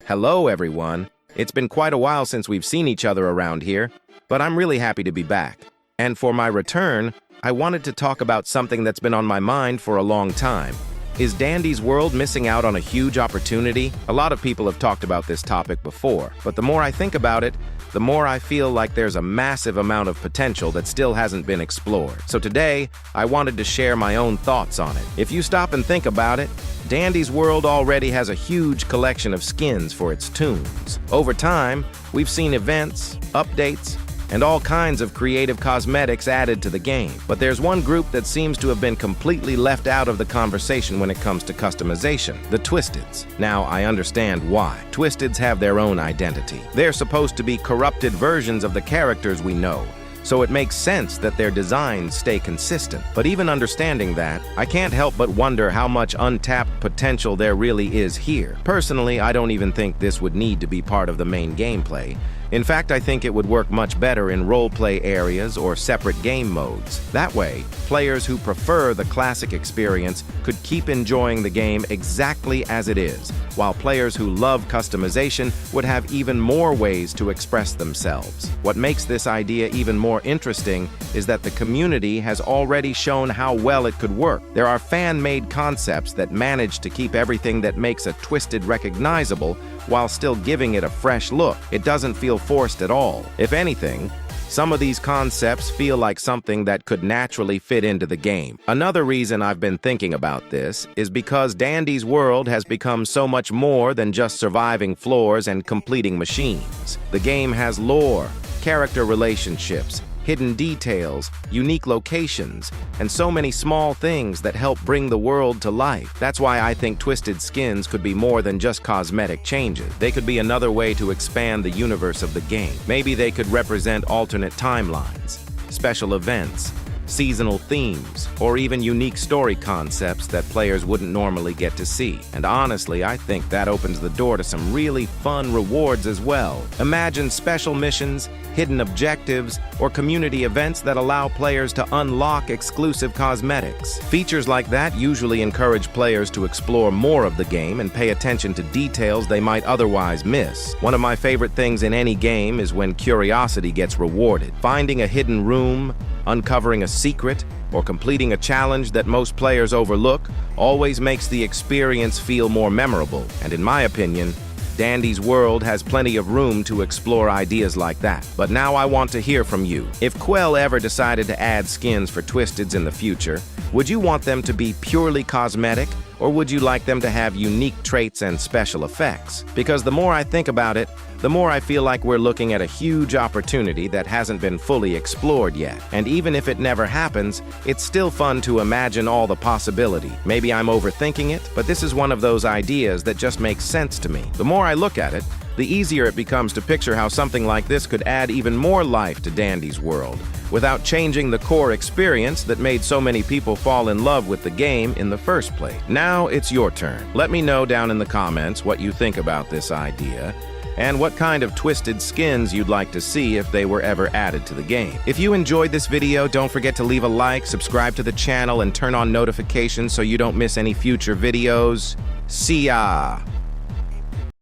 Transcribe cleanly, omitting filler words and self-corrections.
Hello, everyone. It's been quite a while since we've seen each other around here, but I'm really happy to be back. And for my return, I wanted to talk about something that's been on my mind for a long time. Is Dandy's World missing out on a huge opportunity? A lot of people have talked about this topic before, but the more I think about it, the more I feel like there's a massive amount of potential that still hasn't been explored. So today, I wanted to share my own thoughts on it. If you stop and think about it, Dandy's World already has a huge collection of skins for its tunes. Over time, we've seen events, updates, and all kinds of creative cosmetics added to the game. But there's one group that seems to have been completely left out of the conversation when it comes to customization: the Twisteds. Now, I understand why. Twisteds have their own identity. They're supposed to be corrupted versions of the characters we know, so it makes sense that their designs stay consistent. But even understanding that, I can't help but wonder how much untapped potential there really is here. Personally, I don't even think this would need to be part of the main gameplay. In fact, I think it would work much better in role-play areas or separate game modes. That way, players who prefer the classic experience could keep enjoying the game exactly as it is, while players who love customization would have even more ways to express themselves. What makes this idea even more interesting is that the community has already shown how well it could work. There are fan-made concepts that manage to keep everything that makes a Twisted recognizable while still giving it a fresh look. It doesn't feel forced at all. If anything, some of these concepts feel like something that could naturally fit into the game. Another reason I've been thinking about this is because Dandy's World has become so much more than just surviving floors and completing machines. The game has lore, character relationships, hidden details, unique locations, and so many small things that help bring the world to life. That's why I think Twisted skins could be more than just cosmetic changes. They could be another way to expand the universe of the game. Maybe they could represent alternate timelines, special events, seasonal themes, or even unique story concepts that players wouldn't normally get to see. And honestly, I think that opens the door to some really fun rewards as well. Imagine special missions, hidden objectives, or community events that allow players to unlock exclusive cosmetics. Features like that usually encourage players to explore more of the game and pay attention to details they might otherwise miss. One of my favorite things in any game is when curiosity gets rewarded. Finding a hidden room, uncovering a secret, or completing a challenge that most players overlook always makes the experience feel more memorable. And in my opinion, Dandy's World has plenty of room to explore ideas like that. But now I want to hear from you. If Quell ever decided to add skins for Twisteds in the future, would you want them to be purely cosmetic, or would you like them to have unique traits and special effects? Because the more I think about it, the more I feel like we're looking at a huge opportunity that hasn't been fully explored yet. And even if it never happens, it's still fun to imagine all the possibility. Maybe I'm overthinking it, but this is one of those ideas that just makes sense to me. The more I look at it, the easier it becomes to picture how something like this could add even more life to Dandy's World, without changing the core experience that made so many people fall in love with the game in the first place. Now it's your turn. Let me know down in the comments what you think about this idea, and what kind of Twisted skins you'd like to see if they were ever added to the game. If you enjoyed this video, don't forget to leave a like, subscribe to the channel, and turn on notifications so you don't miss any future videos. See ya!